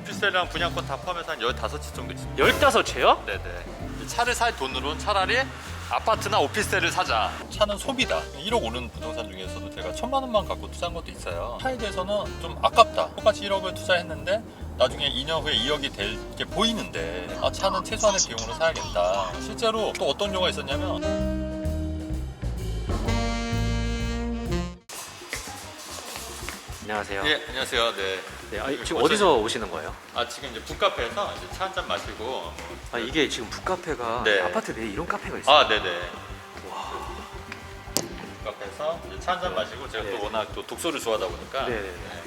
오피스텔이랑 분양권 다 포함해서 한 15채 정도 있습니다. 15채요? 네네. 차를 살 돈으로는 차라리 아파트나 오피스텔을 사자. 차는 소비다. 1억 오른 부동산 중에서도 제가 1,000만 원만 갖고 투자한 것도 있어요. 차에 대해서는 좀 아깝다. 똑같이 1억을 투자했는데 나중에 2년 후에 2억이 될 게 보이는데 차는 최소한의 비용으로 사야겠다. 실제로 또 어떤 경우가 있었냐면 안녕하세요. 예, 안녕하세요. 네. 네, 지금 어디서 오시는 거예요? 지금 이제 북카페에서 이제 차 한 잔 마시고 이게 지금 북카페가 네. 아파트 내에 이런 카페가 있어요? 네네. 북카페에서 이제 차 한 잔 마시고 제가 네. 또 워낙 또 독서를 좋아하다 보니까 네네네.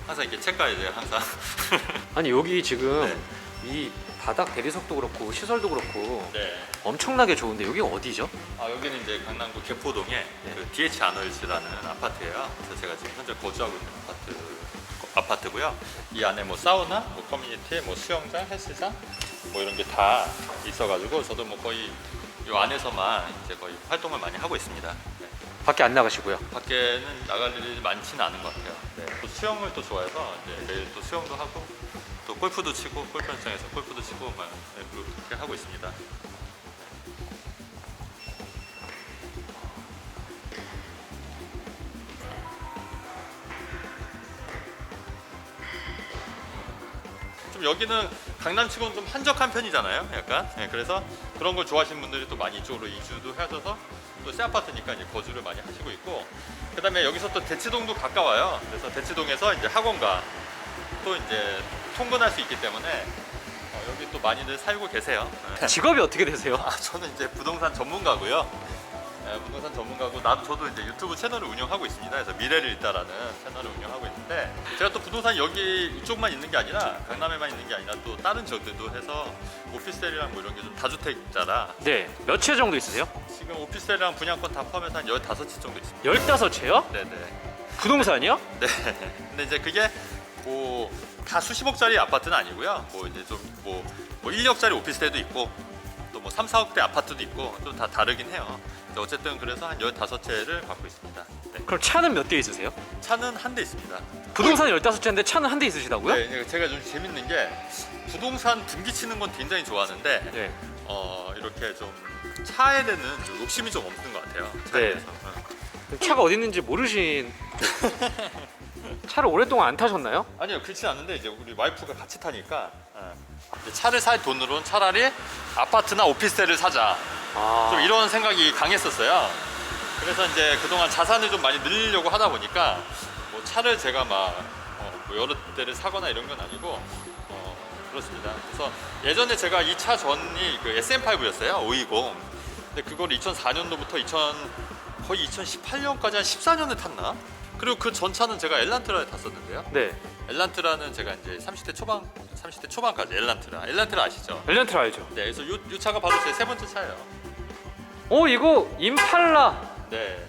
항상 이렇게 책 가야 돼요. 항상. 아니 여기 지금 네. 이 바닥 대리석도 그렇고 시설도 그렇고 네. 엄청나게 좋은데 여기 어디죠? 여기는 이제 강남구 개포동에 그 DH 아널즈라는 아파트예요. 그래서 제가 지금 현재 거주하고 있는 아파트고요. 이 안에 뭐 사우나, 뭐 커뮤니티, 뭐 수영장, 헬스장 뭐 이런 게 다 있어가지고 저도 뭐 거의 이 안에서만 이제 거의 활동을 많이 하고 있습니다. 네. 밖에 안 나가시고요. 밖에는 나갈 일이 많지는 않은 것 같아요. 네. 또 수영을 또 좋아해서 이제 매일 또 수영도 하고 또 골프도 치고 골프 현장에서 골프도 치고 막 그렇게 하고 있습니다. 좀 여기는 강남치고는 좀 한적한 편이잖아요. 약간. 네, 그래서 그런 걸 좋아하시는 분들이 또 많이 이쪽으로 이주도 하셔서 또 새 아파트니까 이제 거주를 많이 하시고 있고, 그다음에 여기서 또 대치동도 가까워요. 그래서 대치동에서 이제 학원과 또 이제 통근할 수 있기 때문에 여기 또 많이들 살고 계세요. 네. 직업이 어떻게 되세요? 저는 이제 부동산 전문가고요. 부동산 전문가고 저도 이제 유튜브 채널을 운영하고 있습니다. 그래서 미래를 잇다라는 채널을 운영하고 있는데 제가 또 부동산이 여기 이쪽만 있는 게 아니라 강남에만 있는 게 아니라 또 다른 지역들도 해서 오피스텔이랑 뭐 이런 게 좀 다주택자라 네, 몇 채 정도 있으세요? 지금 오피스텔이랑 분양권 다 포함해서 한 15채 정도 있습니다. 15채요? 네네. 부동산이요? 네. 근데 이제 그게 뭐 다 수십억짜리 아파트는 아니고요. 뭐 이제 좀 뭐 1억짜리 오피스텔도 있고 또 뭐 3, 4억대 아파트도 있고 또 다 다르긴 해요. 어쨌든 그래서 한 15채를 갖고 있습니다. 네. 그럼 차는 몇 대 있으세요? 차는 한 대 있습니다. 부동산 15채인데 차는 한 대 있으시다고요? 네, 제가 좀 재밌는 게 부동산 분기 치는 건 굉장히 좋아하는데 네. 이렇게 좀 차에 대한 좀 욕심이 좀 없는 것 같아요. 차에 네. 대해서. 차가 어디 있는지 모르신 차를 오랫동안 안 타셨나요? 아니요, 그렇진 않은데 이제 우리 와이프가 같이 타니까 이제 차를 살 돈으로는 차라리 아파트나 오피스텔을 사자. 좀 이런 생각이 강했었어요. 그래서 이제 그동안 자산을 좀 많이 늘리려고 하다 보니까 뭐 차를 제가 막 뭐 여러 대를 사거나 이런 건 아니고 그렇습니다. 그래서 예전에 제가 이 차 전이 그 SM5였어요. 520. 근데 그걸 2004년도부터 거의 2018년까지 한 14년을 탔나? 그리고 그 전 차는 제가 엘란트라를 탔었는데요. 네. 엘란트라는 제가 이제 30대 초반까지 엘란트라 아시죠? 엘란트라 알죠? 네, 그래서 요 차가 바로 제 세 번째 차예요. 이거 임팔라. 네.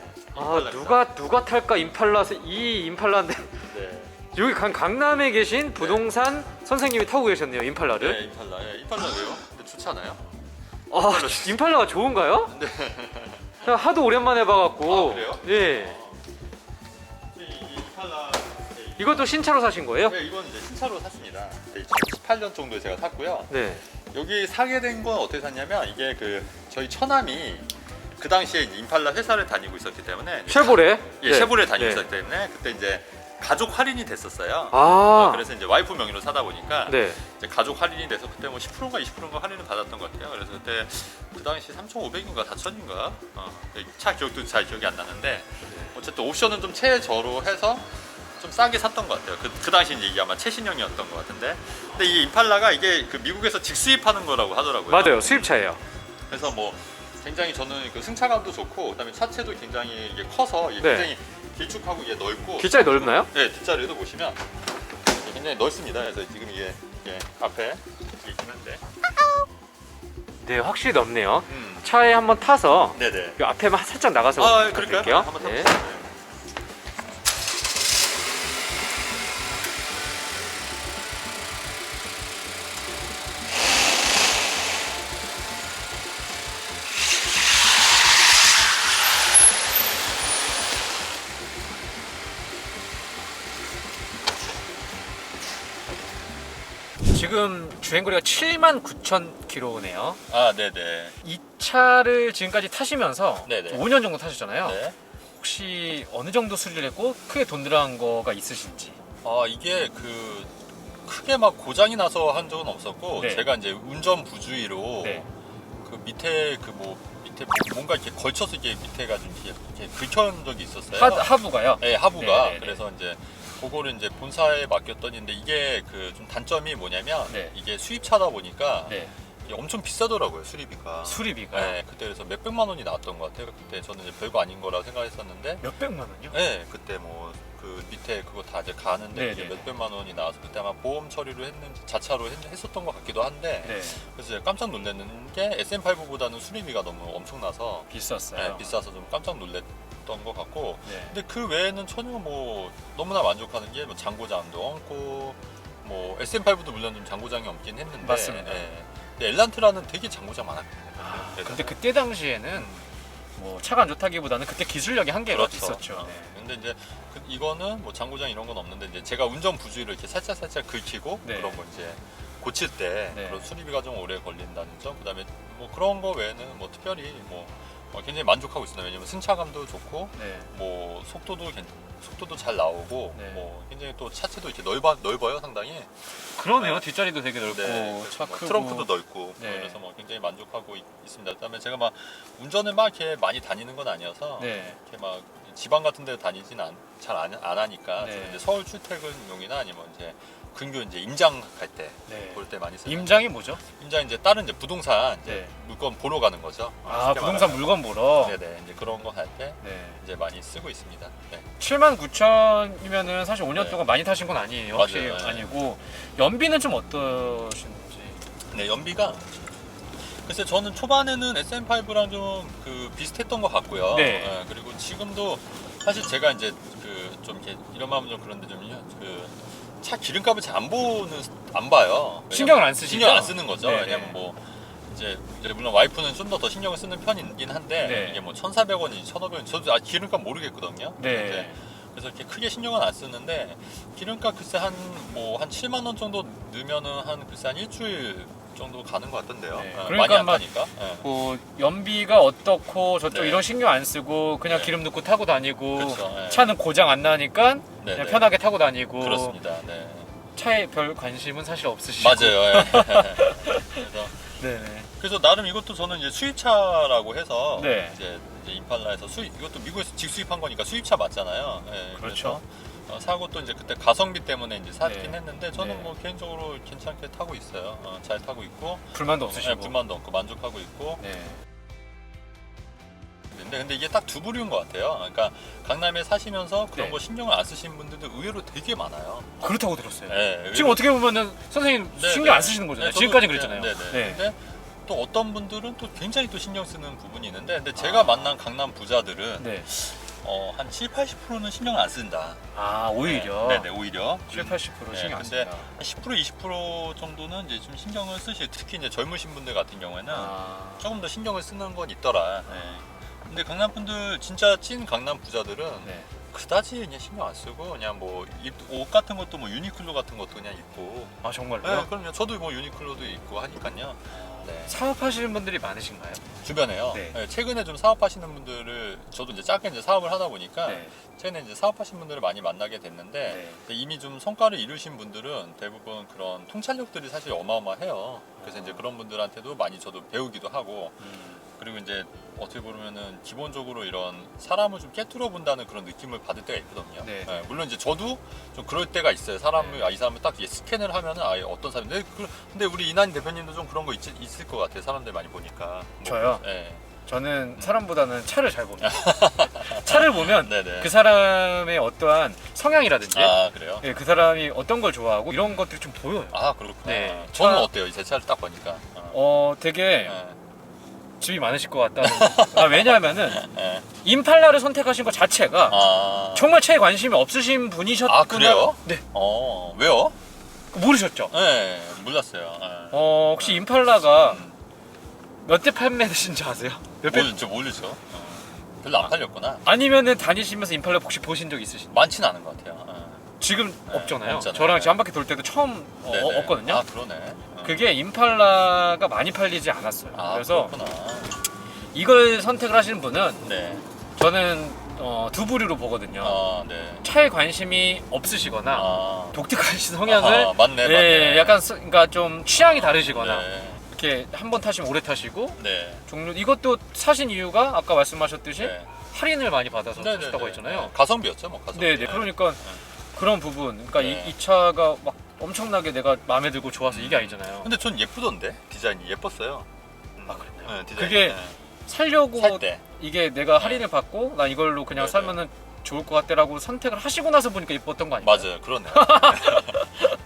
누가 탈까 임팔라. 이 임팔라인데 네. 여기 강남에 계신 부동산 선생님이 타고 계셨네요, 임팔라를. 네, 임팔라. 임팔라 왜요? 근데 좋지 않아요? 임팔라가 좋은가요? 네. 제가 하도 오랜만에 봐갖고. 그래요? 예. 이 임팔라. 이것도 신차로 사신 거예요? 네, 이건 이제 신차로 샀습니다. 2018년 정도에 제가 샀고요. 네. 여기 사게 된 건 어떻게 샀냐면 이게 저희 처남이 그 당시에 이제 임팔라 회사를 다니고 있었기 때문에 쉐보레. 예, 네. 쉐보레 다니고 네. 있었기 때문에 그때 이제 가족 할인이 됐었어요. 그래서 이제 와이프 명의로 사다 보니까 네. 이제 가족 할인이 돼서 그때 뭐 10%인가 20%인가 할인을 받았던 것 같아요. 그래서 그때 그 당시 3,500인가 4,000인가 차 기억도 잘 기억이 안 나는데 어쨌든 옵션은 좀 최저로 해서 좀 싸게 샀던 것 같아요. 그 당시 이제 아마 최신형이었던 것 같은데, 근데 이 임팔라가 이게 그 미국에서 직수입하는 거라고 하더라고요. 맞아요, 수입차예요. 그래서 뭐 굉장히 저는 그 승차감도 좋고, 그다음에 차체도 굉장히 이게 커서 이게 네. 굉장히 길쭉하고 이게 넓고. 뒷자리 넓나요? 네, 뒷자리도 보시면 굉장히 넓습니다. 그래서 지금 이게 앞에 있긴 한데. 네, 확실히 넓네요. 차에 한번 타서 네네. 이 앞에만 살짝 나가서 그럴까요? 부탁드릴게요. 한번 네. 타보시죠. 네. 지금 주행거리가 79,000km네요. 아, 네네. 이 차를 지금까지 타시면서 네네. 5년 정도 타셨잖아요. 네. 혹시 어느 정도 수리를 했고 크게 돈 들어간 거가 있으신지? 아, 이게 크게 막 고장이 나서 한 적은 없었고, 네. 제가 이제 운전 부주의로 네. 그 밑에 뭔가 이렇게 걸쳐서 이게 밑에가 좀 이렇게 긁혀온 적이 있었어요. 하부가요? 네, 하부가. 네네네. 그래서 이제 그거를 이제 본사에 맡겼더니, 근데 이게 그 좀 단점이 뭐냐면 네. 이게 수입차다 보니까 네. 이게 엄청 비싸더라고요, 수리비가. 수리비가 네, 그때 그래서 몇백만 원이 나왔던 것 같아요. 그때 저는 이제 별거 아닌 거라 생각했었는데, 몇백만 원이요? 네, 그때 뭐 그 밑에 그거 다 이제 가는데 이게 네네. 몇백만 원이 나와서 그때 아마 보험 처리를 했는지 자차로 했었던 것 같기도 한데, 네. 그래서 제가 깜짝 놀랐는 게 SM5보다는 수리비가 너무 엄청나서 비쌌어요. 네, 비싸서 좀 깜짝 놀랐던 것 같고, 네. 근데 그 외에는 전혀 뭐 너무나 만족하는 게 뭐 장고장도 얹고, 뭐 SM5도 물론 좀 장고장이 없긴 했는데, 맞습니다. 근데 엘란트라는 되게 장고장 많았거든요. 아, 그래서. 근데 그때 당시에는 뭐 차가 안 좋다기보다는 그때 기술력이 한계가 그렇죠. 있었죠. 네. 근데 이제 이거는 뭐 장고장 이런 건 없는데, 이제 제가 운전 부주의를 이렇게 살짝 긁히고 네. 그런 거 이제 고칠 때 네. 그런 수리비가 좀 오래 걸린다는 점, 그다음에 뭐 그런 거 외에는 뭐 특별히 뭐 굉장히 만족하고 있습니다. 왜냐면 승차감도 좋고, 네. 뭐 속도도 잘 나오고, 네. 뭐 굉장히 또 차체도 이렇게 넓어요, 상당히. 그러네요. 뒷자리도 되게 넓고 그래서 차 뭐 크고. 트렁크도 넓고, 네. 그래서 뭐 굉장히 만족하고 있습니다. 그다음에 제가 막 운전을 막 이렇게 많이 다니는 건 아니어서 네. 이렇게 막 지방 같은 데 다니진 잘 안 하니까, 네. 저는 이제 서울 출퇴근용이나 아니면 이제 근교 이제 임장 갈 때 네. 볼 때 많이 쓰는. 임장이 뭐죠? 임장 이제 다른 이제 부동산 이제 네. 물건 보러 가는 거죠. 아, 쉽게 부동산 말하면. 물건 보러. 네네, 이제 그런 거 할 때 네. 이제 많이 쓰고 있습니다. 네. 79,000이면은 사실 5년 네. 동안 많이 타신 건 아니에요. 맞아요. 확실히 네. 아니고 연비는 좀 어떠신지. 네, 연비가 글쎄 저는 초반에는 SM5랑 좀 비슷했던 것 같고요. 네. 그리고 지금도 사실 제가 이제 좀 이렇게 이런 마음은 좀 그런데 좀요. 차 기름값을 잘 안 봐요. 신경을 안 쓰시죠? 신경 안 쓰는 거죠. 네, 왜냐면 네. 뭐 이제 물론 와이프는 좀 더 신경을 쓰는 편이긴 한데, 네. 이게 뭐 1,400원이 1,500원, 저도 기름값 모르겠거든요. 네. 이제 그래서 이렇게 크게 신경은 안 쓰는데, 기름값 글쎄 한 7만 원 정도 넣으면은 글쎄 한 일주일 정도 가는 것 같던데요. 네. 많이 그러니까 안 막 타니까. 뭐 연비가 어떻고 저쪽 네. 이런 신경 안 쓰고 그냥 네. 기름 넣고 타고 다니고, 그렇죠. 네. 차는 고장 안 나니까 네, 그냥 네. 편하게 타고 다니고. 그렇습니다. 네. 차에 별 관심은 사실 없으시고. 맞아요. 예. 네네. 그래서 나름 이것도 저는 이제 수입차라고 해서 네. 이제 임팔라에서 이것도 미국에서 직수입한 거니까 수입차 맞잖아요. 예, 그렇죠. 그래서 사고 또 이제 그때 가성비 때문에 이제 샀긴 네. 했는데, 저는 네. 뭐 개인적으로 괜찮게 타고 있어요. 잘 타고 있고, 불만도 없으시고. 예, 불만도 없고 만족하고 있고. 네. 근데 이게 딱 두 부류인 것 같아요. 그러니까 강남에 사시면서 그런 네. 거 신경을 안 쓰시는 분들도 의외로 되게 많아요. 그렇다고 들었어요. 예, 의외로 지금 어떻게 보면은 선생님 네, 신경 네. 안 쓰시는 거잖아요. 네, 저도 지금까지 그랬잖아요. 네. 네. 근데 또 어떤 분들은 또 굉장히 또 신경 쓰는 부분이 있는데, 근데 제가 만난 강남 부자들은 네. 한 7, 80%는 신경을 안 쓴다. 아, 오히려. 네네, 오히려. 7, 80% 신경 안 근데 쓴다. 10%, 20% 정도는 이제 좀 신경을 쓰시, 특히 이제 젊으신 분들 같은 경우에는 아. 조금 더 신경을 쓰는 건 있더라. 네. 근데 강남 분들, 진짜 찐 강남 부자들은 네. 그다지 그냥 신경 안 쓰고, 그냥 뭐 옷 같은 것도 뭐 유니클로 같은 것도 그냥 입고. 아, 정말요? 네, 그럼요. 저도 뭐 유니클로도 입고 하니까요. 네. 사업하시는 분들이 많으신가요? 주변에요. 네. 네, 최근에 좀 사업하시는 분들을, 저도 이제 작게 이제 사업을 하다 보니까 네. 최근에 이제 사업하시는 분들을 많이 만나게 됐는데, 네. 근데 이미 좀 성과를 이루신 분들은 대부분 그런 통찰력들이 사실 어마어마해요. 그래서 이제 그런 분들한테도 많이 저도 배우기도 하고, 그리고 이제 어떻게 보면은 기본적으로 이런 사람을 좀 깨뚫어 본다는 그런 느낌을 받을 때가 있거든요. 네. 물론 이제 저도 좀 그럴 때가 있어요. 사람을, 네. 이 사람을 딱 스캔을 하면은 어떤 사람인데, 근데 우리 이난희 대표님도 좀 그런 거 있을 것 같아요. 사람들 많이 보니까. 저요? 네. 저는 사람보다는 차를 잘 봅니다. 차를 보면 네네. 그 사람의 어떠한 성향이라든지 아, 그래요? 그 사람이 어떤 걸 좋아하고 이런 것들이 좀 보여요. 아, 그렇구나. 네. 저는 차- 어때요? 제 차를 딱 보니까. 되게 네. 집이 많으실 것 같다는. 왜냐하면은 네. 임팔라를 선택하신 것 자체가 아, 정말 차에 관심이 없으신 분이셨구나. 아, 그래요? 네. 왜요? 모르셨죠? 네, 몰랐어요. 네. 혹시 임팔라가 음. 몇 대 판매되신지 아세요? 몇 대? 모르죠. 별로 안 팔렸구나. 아니면은 다니시면서 임팔라 혹시 보신 적 있으신지? 많지는 않은 것 같아요. 지금 네, 없잖아요. 없잖아요. 저랑 지금 한 바퀴 돌 때도 처음 네네. 없거든요. 아 그러네. 그게 임팔라가 많이 팔리지 않았어요. 아, 그래서 그렇구나. 이걸 선택을 하시는 분은 네. 저는 두 부류로 보거든요. 아 네. 차에 관심이 없으시거나 아. 독특하신 성향을 아하, 맞네, 예, 맞네. 약간 그러니까 좀 취향이 다르시거나 네. 이렇게 한 번 타시면 오래 타시고 네. 종류 이것도 사신 이유가 아까 말씀하셨듯이 네. 할인을 많이 받아서 네네네. 타셨다고 했잖아요. 네. 가성비였죠, 뭐 가성비. 네네. 그러니까 그런 부분, 그러니까 네. 이 차가 막 엄청나게 내가 마음에 들고 좋아서 이게 아니잖아요. 근데 전 예쁘던데 디자인이 예뻤어요. 아 그랬나요? 네, 디자인. 그게 살려고 살 때. 이게 내가 할인을 받고 나 이걸로 그냥 네네. 사면은 좋을 것 같다라고 선택을 하시고 나서 보니까 예뻤던 거 아니에요? 맞아요, 그러네.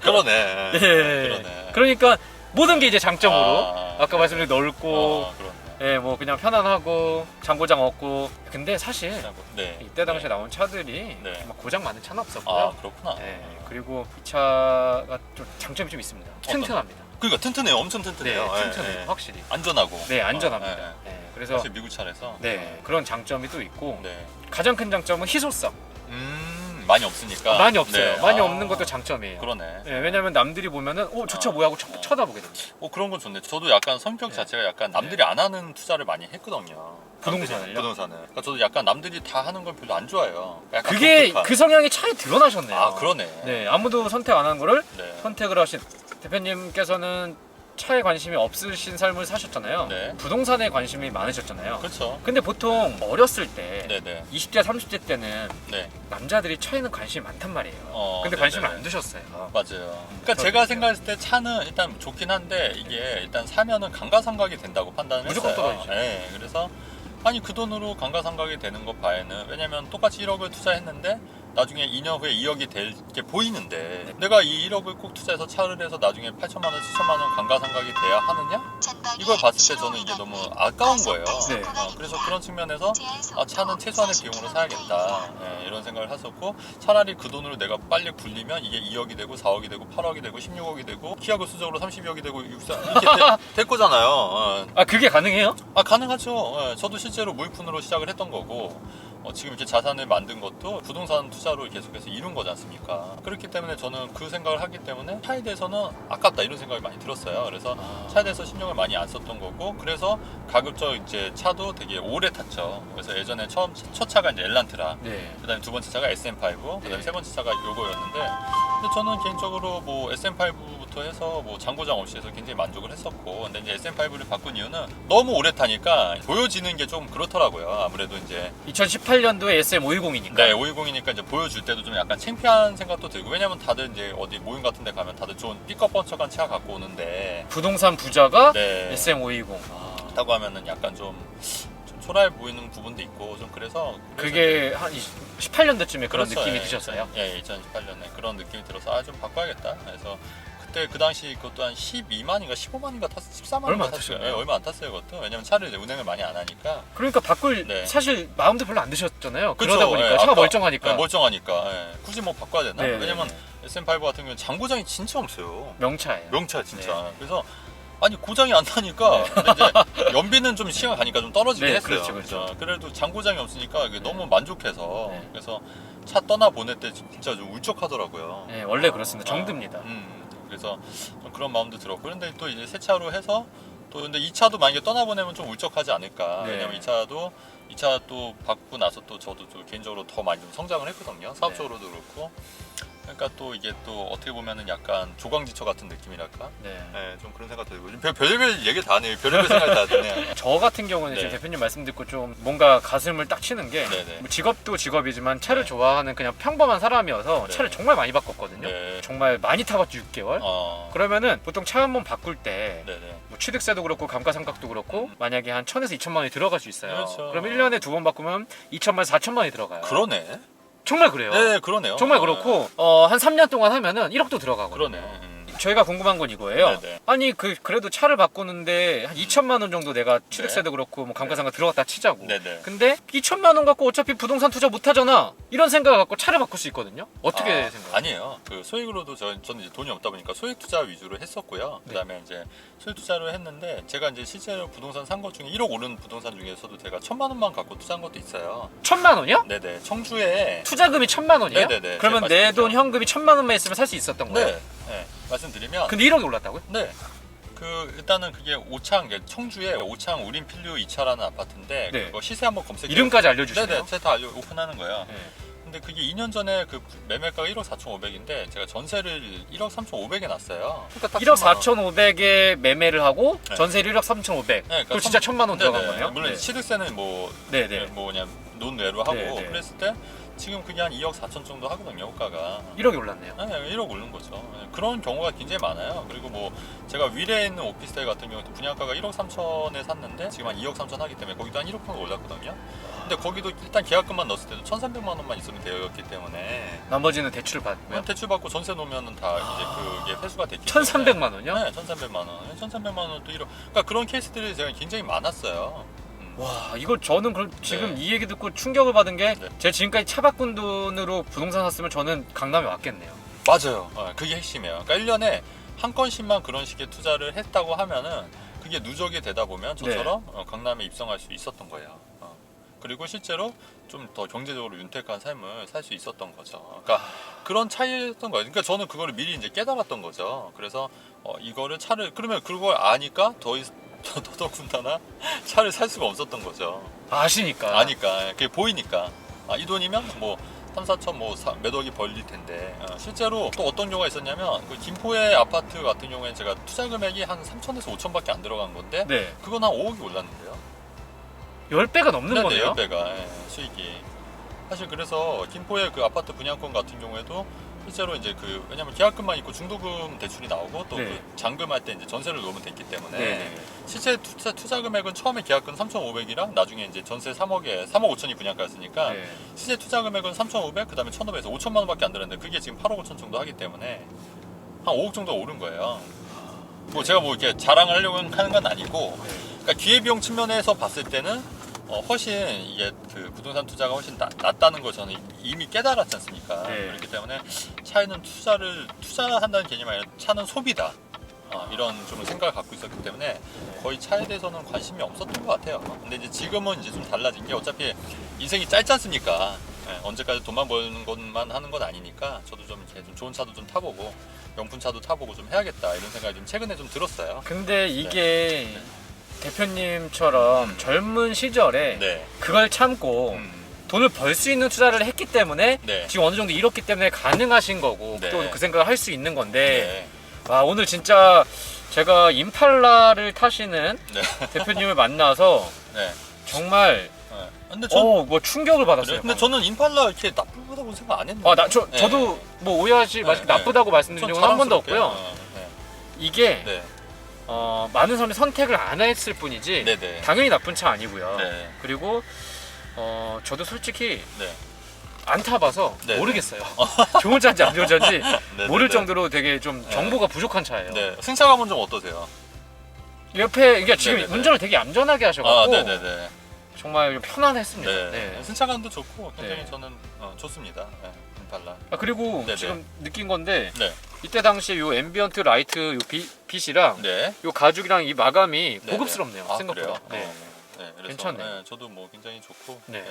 그러네. 예. 그러네. 그러니까 모든 게 이제 장점으로 아, 까 말씀드린 넓고 그러네. 예, 뭐 그냥 편안하고 장고장 없고 근데 사실 네. 이때 당시에 나온 차들이 네. 막 고장 많은 차는 없었고요. 아 그렇구나. 예, 그리고 이 차가 좀 장점이 좀 있습니다. 튼튼합니다. 그러니까 튼튼해요, 엄청 네, 튼튼해요. 튼튼해요. 예, 예. 확실히. 안전하고. 네, 안전합니다. 예, 예. 그래서 사실 미국 차에서. 네, 그런 장점이 또 있고 네. 가장 큰 장점은 희소성. 많이 없으니까. 많이 없어요. 네. 많이 아, 없는 것도 장점이에요. 그러네. 예, 왜냐면 남들이 보면은 저 차 뭐야 하고 쳐다보게 됩니다. 그런 건 좋네. 저도 약간 성격 네. 자체가 약간 남들이 안 하는 투자를 많이 했거든요. 부동산을요? 부동산을. 그러니까 저도 약간 남들이 다 하는 걸 별로 안 좋아해요. 약간 그게 독특한. 그 성향이 차에 드러나셨네요. 아 그러네. 네, 아무도 선택 안 한 거를 네. 선택을 하신 대표님께서는 차에 관심이 없으신 삶을 사셨잖아요. 네. 부동산에 관심이 많으셨잖아요. 그렇죠. 근데 보통 어렸을 때 네네. 20대, 30대 때는 네. 남자들이 차에는 관심이 많단 말이에요. 근데 네네. 관심을 안 두셨어요. 맞아요. 그러니까 그런 제가 얘기예요. 생각했을 때 차는 일단 좋긴 한데 이게 일단 사면은 감가상각이 된다고 판단을 무조건 했어요. 떨어지죠. 네. 그래서 아니 그 돈으로 감가상각이 되는 것 바에는 왜냐면 똑같이 1억을 투자했는데 나중에 2년 후에 2억이 될 게 보이는데 네. 내가 이 1억을 꼭 투자해서 차를 해서 나중에 8천만 원, 7천만 원 감가상각이 돼야 하느냐? 이걸 봤을 때 저는 이게 너무 아까운 거예요. 네. 그래서 그런 측면에서 차는 최소한의 비용으로 사야겠다 이런 생각을 했었고 차라리 그 돈으로 내가 빨리 굴리면 이게 2억이 되고 4억이 되고 8억이 되고 16억이 되고 키하고 수적으로 30억이 되고 64 이렇게 될 거잖아요. 아 그게 가능해요? 가능하죠. 저도 실제로 무이푼으로 시작을 했던 거고 지금 이렇게 자산을 만든 것도 부동산 투자로 계속해서 이룬 거지 않습니까? 그렇기 때문에 저는 그 생각을 하기 때문에 차에 대해서는 아깝다 이런 생각이 많이 들었어요. 그래서 차에 대해서 신경을 많이 안 썼던 거고 그래서 가급적 이제 차도 되게 오래 탔죠. 그래서 예전에 첫 차가 이제 엘란트라, 네. 그다음에 두 번째 차가 SM5, 그다음에 네. 세 번째 차가 요거였는데 근데 저는 개인적으로 뭐 SM5부터 해서 뭐 장고장 없이 해서 굉장히 만족을 했었고 근데 이제 SM5를 바꾼 이유는 너무 오래 타니까 보여지는 게 좀 그렇더라고요. 아무래도 이제 2018년도에 SM520이니까. 네, 520이니까 이제 보여줄 때도 좀 약간 창피한 생각도 들고 왜냐면 다들 이제 어디 모임 같은 데 가면 다들 좋은 삐걱번쩍한 차 갖고 오는데 부동산 부자가 네. SM520. 있다고 하면은 약간 좀 초라해 보이는 부분도 있고 좀 그래서 그게 한 18년도쯤에 그런 그렇죠. 느낌이 예, 드셨어요? 예, 2018년에 그런 느낌이 들어서 좀 바꿔야겠다. 그래서 그때 그 당시 그것도 한 12만인가 15만인가 탔 14만인가 얼마 안 탔어요. 타셨나요? 예, 얼마 안 탔어요, 그것도. 왜냐면 차를 이제 운행을 많이 안 하니까. 그러니까 바꿀 네. 사실 마음도 별로 안 드셨잖아요. 그쵸, 그러다 보니까 예, 차가 아까- 멀쩡하니까. 예, 멀쩡하니까. 예. 굳이 뭐 바꿔야 되나? 네, 왜냐면 네, SM5 같은 경우는 장고장이 진짜 없어요. 명차예요. 명차 진짜. 네. 그래서 아니 고장이 안 나니까 근데 이제 연비는 좀 시간 가니까 좀 떨어지긴 네, 했어요. 그렇죠, 그렇죠. 그래도 장고장이 없으니까 이게 네. 너무 만족해서 네. 그래서 차 떠나 보낼 때 진짜 좀 울적하더라고요. 네, 원래 그렇습니다. 정듭니다. 그래서 좀 그런 마음도 들었고 그런데 또 이제 새 차로 해서 또 근데 이 차도 만약에 떠나 보내면 좀 울적하지 않을까. 네. 왜냐면 이 차 또 받고 나서 또 저도 좀 개인적으로 더 많이 좀 성장을 했거든요. 사업적으로도 그렇고. 그러니까 또 이게 또 어떻게 보면은 약간 조광지처 같은 느낌이랄까? 네. 네, 좀 그런 생각 들고 별별 얘기 다 하네요. 별별 생각이 다 드네요. 저 같은 경우는 네. 지금 대표님 말씀 듣고 좀 뭔가 가슴을 딱 치는 게 네네. 뭐 직업도 직업이지만 차를 네. 좋아하는 그냥 평범한 사람이어서 네. 차를 정말 많이 바꿨거든요. 네. 정말 많이 타봤죠, 6개월. 그러면은 보통 차 한 번 바꿀 때 네네. 뭐 취득세도 그렇고 감가상각도 그렇고 만약에 한 1000에서 2천만 원이 들어갈 수 있어요. 그렇죠. 그럼 1년에 두 번 바꾸면 2천만 4천만 원이 들어가요. 그러네. 정말 그래요. 네, 그러네요. 정말 그렇고 한 3년 동안 하면은 1억도 들어가거든요. 그러네. 저희가 궁금한 건 이거예요. 네네. 아니 그래도 차를 바꾸는데 한 2천만 원 정도 내가 취득세도 그렇고 뭐 감가상가 들어갔다 치자고. 네네. 근데 2천만 원 갖고 어차피 부동산 투자 못 하잖아. 이런 생각 갖고 차를 바꿀 수 있거든요. 어떻게 생각해요? 아니에요. 그 소액으로도 저는 이제 돈이 없다 보니까 소액 투자 위주로 했었고요. 네. 그다음에 이제 소액 투자를 했는데 제가 이제 실제로 부동산 산 것 중에 1억 오른 부동산 중에서도 제가 1,000만 원만 갖고 투자한 것도 있어요. 1,000만 원이요? 네네. 청주에 투자금이 1,000만 원이에요? 네네네. 그러면 제가 내 돈 말씀드리죠. 현금이 1,000만 원만 있으면 살 수 있었던 거예요? 네. 네. 말씀드리면 근데 1억이 올랐다고요? 네. 그 일단은 그게 오창 청주에 오창 우린필류 2차라는 아파트인데 네. 그거 시세 한번 검색해. 이름까지 알려주시네요. 네네. 제가 다 오픈하는 거예요. 네. 근데 그게 2년 전에 그 매매가가 1억 4,500인데 제가 전세를 1억 3,500에 놨어요. 그러니까 딱 1억 10,000만 원. 4,500에 매매를 하고 네. 전세를 1억 3,500. 그러니까 그럼 진짜 1,000만 원 들어간 네네. 거네요? 물론 네. 취득세는 뭐 네네. 뭐냐 논외로 하고 네네. 그랬을 때 지금 그게 한 2억 4천 정도 하거든요, 호가가. 1억이 올랐네요. 네, 1억 오른 거죠. 네, 그런 경우가 굉장히 많아요. 그리고 뭐 제가 위례에 있는 오피스텔 같은 경우도 분양가가 1억 3천에 샀는데 지금 한 2억 3천 하기 때문에 거기도 한 1억 정도 올랐거든요. 근데 거기도 일단 계약금만 넣었을 때도 1,300만 원만 있으면 되었기 때문에 나머지는 대출을 받고요. 대출 받고 전세 놓으면은 다 이제 그게 회수가 됐기 1,300만 원이요? 네, 1,300만 원. 1,300만 원도 1억. 그러니까 그런 케이스들이 제가 굉장히 많았어요. 와, 이거 저는 그럼 지금 네. 이 얘기 듣고 충격을 받은 게 네. 제가 지금까지 차 바꾼 돈으로 부동산 샀으면 저는 강남에 왔겠네요. 맞아요. 그게 핵심이에요. 그러니까 1년에 한 건씩만 그런 식의 투자를 했다고 하면은 그게 누적이 되다 보면 저처럼 강남에 입성할 수 있었던 거예요. 그리고 실제로 좀 더 경제적으로 윤택한 삶을 살 수 있었던 거죠. 그러니까 그런 차이였던 거예요. 그러니까 저는 그거를 미리 이제 깨달았던 거죠. 그래서 이거를 차를 그러면 그걸 아니까 더더군다나 차를 살 수가 없었던 거죠. 아시니까. 아니까 그게 보이니까 이 돈이면 뭐 3, 4천 몇 억이 벌릴 텐데 실제로 또 어떤 경우가 있었냐면 그 김포의 아파트 같은 경우에는 제가 투자 금액이 한 3천에서 5천밖에 안 들어간 건데 네. 그건 한 5억이 올랐는데요. 10배가 넘는 거네요. 10배가 수익이 사실 그래서 김포의 그 아파트 분양권 같은 경우에도 실제로 이제 그 왜냐면 계약금만 있고 중도금 대출이 나오고 또 네. 그 잔금할 때 이제 전세를 놓으면 됐기 때문에 네. 실제 투자 금액은 처음에 계약금 3,500이랑 나중에 이제 전세 3억 5천이 분양가였으니까 네. 실제 투자 금액은 3,500 그다음에 1,500에서 5천만 원밖에 안 들었는데 그게 지금 8억 5천 정도 하기 때문에 한 5억 정도 오른 거예요. 뭐 제가 뭐 이렇게 자랑을 하려고 하는 건 아니고 그러니까 기회비용 측면에서 봤을 때는 훨씬 이게 그 부동산 투자가 훨씬 낫다는 걸 저는 이미 깨달았지 않습니까? 네. 그렇기 때문에 차에는 투자한다는 개념이 아니라 차는 소비다. 이런 좀 생각을 갖고 있었기 때문에 거의 차에 대해서는 관심이 없었던 것 같아요. 근데 이제 지금은 이제 좀 달라진 게 어차피 인생이 짧지 않습니까? 언제까지 돈만 버는 것만 하는 건 아니니까 저도 좀 이렇게 좀 좋은 차도 좀 타보고 명품차도 타보고 좀 해야겠다 이런 생각이 좀 최근에 좀 들었어요. 근데 이게 대표님처럼 젊은 시절에 네. 그걸 참고 돈을 벌 수 있는 투자를 했기 때문에 네. 지금 어느 정도 잃었기 때문에 가능하신 거고 네. 또 그 생각을 할 수 있는 건데 네. 오늘 진짜 제가 임팔라를 타시는 네. 대표님을 만나서 네. 정말 네. 근데 전 뭐 충격을 받았어요. 근데 저는 임팔라 이렇게 나쁘다고 생각 안 했는데. 네. 저도 뭐 오해하지 마시고 나쁘다고 말씀드린 적은 한 번도 없고요. 네. 이게 네. 많은 사람이 선택을 안 했을 뿐이지 네. 네. 당연히 나쁜 차 아니고요. 네. 그리고 저도 솔직히 네. 안 타봐서 네. 모르겠어요. 좋은 차인지 안 좋은 차인지 네. 모를 네. 정도로 되게 좀 정보가 부족한 차예요. 네. 승차감은 좀 어떠세요? 옆에 이게 지금 네, 네, 네. 운전을 되게 얌전하게 하셔가지고 네네네. 정말 편안했습니다. 네. 네. 승차감도 좋고 굉장히 네. 저는 좋습니다. 네. 임팔라. 그리고 네, 지금 느낀 건데 네. 이때 당시에 요 앰비언트 라이트 요 빛이랑 네. 요 가죽이랑 이 마감이 네, 고급스럽네요. 네. 생각보다. 그래요? 네. 네, 그래서 괜찮네요. 네, 저도 뭐 굉장히 좋고 네.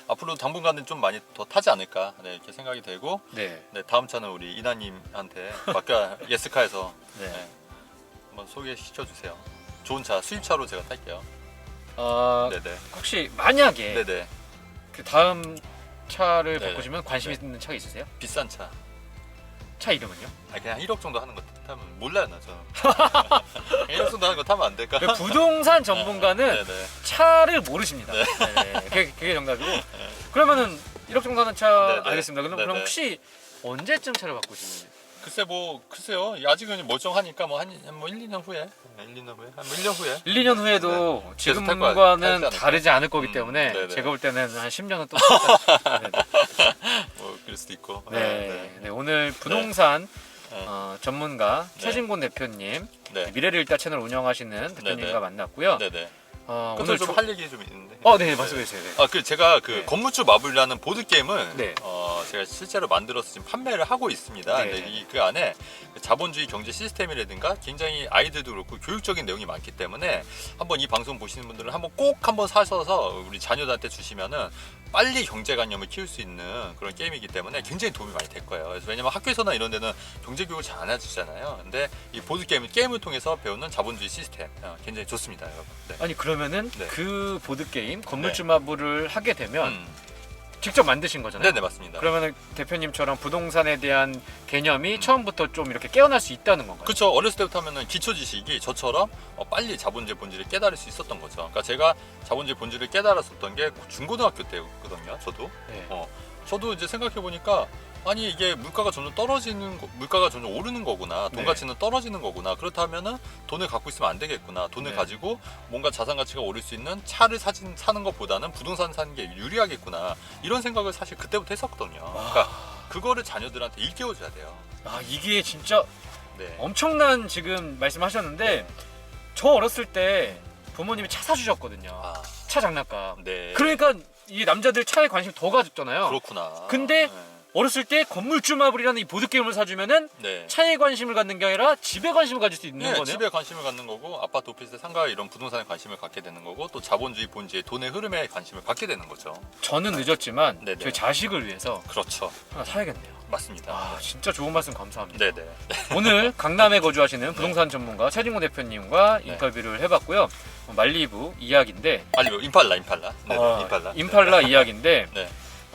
앞으로 당분간은 좀 많이 더 타지 않을까 이렇게 생각이 되고 네. 네, 다음 차는 우리 이나님한테 맡겨 예스카에서 네. 네, 한번 소개시켜 주세요. 좋은 차 수입차로 제가 탈게요. 네네. 혹시 만약에 네네. 그 다음 차를 네. 바꾸시면 관심 있는 차가 있으세요? 비싼 차. 차 이름은요? 그냥 1억 정도 하는 거 타면 몰라요 나 저는. 1억 정도 하는 거 타면 안 될까? 그 부동산 전문가는 네네. 차를 모르십니다. 네. 그게 정답이고. 그러면은 1억 정도 하는 차 네네. 알겠습니다. 그럼 네네. 혹시 언제쯤 차를 바꾸시는지? 글쎄요. 아직은 멀쩡하니까 뭐 한 1, 2년 후에. 1, 2년 후에. 한 1년 후에. 1, 2년 후에도 계속 탈 거야. 지금과는 탈지 다르지 않을 거기 때문에 네네. 제가 볼 때는 한 10년은 또 뭐 그럴 수도 있고. 네. 오늘 부동산 네. 전문가 네. 최진곤 대표님, 네. 미래를 읽다 채널 운영하시는 대표님과 네네. 만났고요. 네네. 오늘 오늘 좀 할 얘기 좀 있는데. 네, 말씀해 주세요. 네. 제가 그 네. 건물주 마블이라는 보드 게임을 네. 제가 실제로 만들어서 지금 판매를 하고 있습니다. 네. 근데 그 안에 그 자본주의 경제 시스템이라든가 굉장히 아이들도 그렇고 교육적인 내용이 많기 때문에 한번 이 방송 보시는 분들은 꼭 한번 사셔서 우리 자녀들한테 주시면은 빨리 경제관념을 키울 수 있는 그런 게임이기 때문에 굉장히 도움이 많이 될 거예요. 그래서 왜냐면 학교에서나 이런 데는 경제 교육을 잘 안 해주잖아요. 근데 이 보드 게임을 통해서 배우는 자본주의 시스템 굉장히 좋습니다, 여러분. 네. 아니 그러면은 네. 그 보드 게임 건물주 마블을 하게 되면 음. 직접 만드신 거잖아요. 네네 맞습니다. 그러면은 대표님처럼 부동산에 대한 개념이 처음부터 좀 이렇게 깨어날 수 있다는 건가요? 그렇죠. 어렸을 때부터 하면은 기초 지식이 저처럼 빨리 자본주의 본질을 깨달을 수 있었던 거죠. 그러니까 제가 자본주의 본질을 깨달았었던 게 중고등학교 때거든요. 저도. 네. 저도 이제 생각해 보니까 아니 이게 물가가 점점 물가가 점점 오르는 거구나. 돈 네. 가치는 떨어지는 거구나. 그렇다면은 돈을 갖고 있으면 안 되겠구나. 돈을 네. 가지고 뭔가 자산 가치가 오를 수 있는 차를 사는 것보다는 부동산 사는 게 유리하겠구나. 이런 생각을 사실 그때부터 했었거든요. 그러니까 그거를 자녀들한테 일깨워줘야 돼요. 이게 진짜 네. 엄청난 지금 말씀하셨는데 저 어렸을 때 부모님이 차 사주셨거든요. 차 장난감. 네. 그러니까 이 남자들 차에 관심 더 가졌잖아요. 그렇구나. 근데 어렸을 때 건물주 마블이라는 이 보드 게임을 사주면은 네. 차에 관심을 갖는 게 아니라 집에 관심을 가질 수 있는 네, 거네요. 집에 관심을 갖는 거고 아파트, 오피스텔, 상가 이런 부동산에 관심을 갖게 되는 거고 또 자본주의 본질, 돈의 흐름에 관심을 갖게 되는 거죠. 저는 늦었지만 네네. 저희 자식을 위해서 그렇죠. 하나 사야겠네요. 맞습니다. 진짜 좋은 말씀 감사합니다. 네네. 오늘 강남에 거주하시는 부동산 전문가 최진곤 대표님과 네. 인터뷰를 해봤고요. 말리부 이야기인데 아니 임팔라. 네네. 임팔라 이야기인데 네.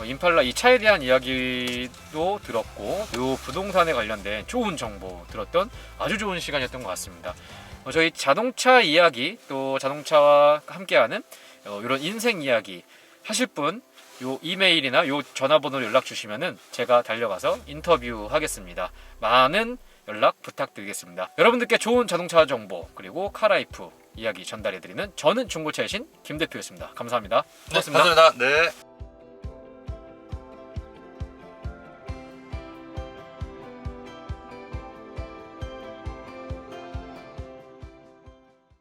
임팔라 이 차에 대한 이야기도 들었고 요 부동산에 관련된 좋은 정보 들었던 아주 좋은 시간이었던 것 같습니다. 저희 자동차 이야기 또 자동차와 함께하는 이런 인생 이야기 하실 분 요 이메일이나 요 전화번호로 연락 주시면은 제가 달려가서 인터뷰하겠습니다. 많은 연락 부탁드리겠습니다. 여러분들께 좋은 자동차 정보 그리고 카라이프 이야기 전달해드리는 저는 중고차의 신 김 대표였습니다. 감사합니다. 고맙습니다. 네, 감사합니다. 네.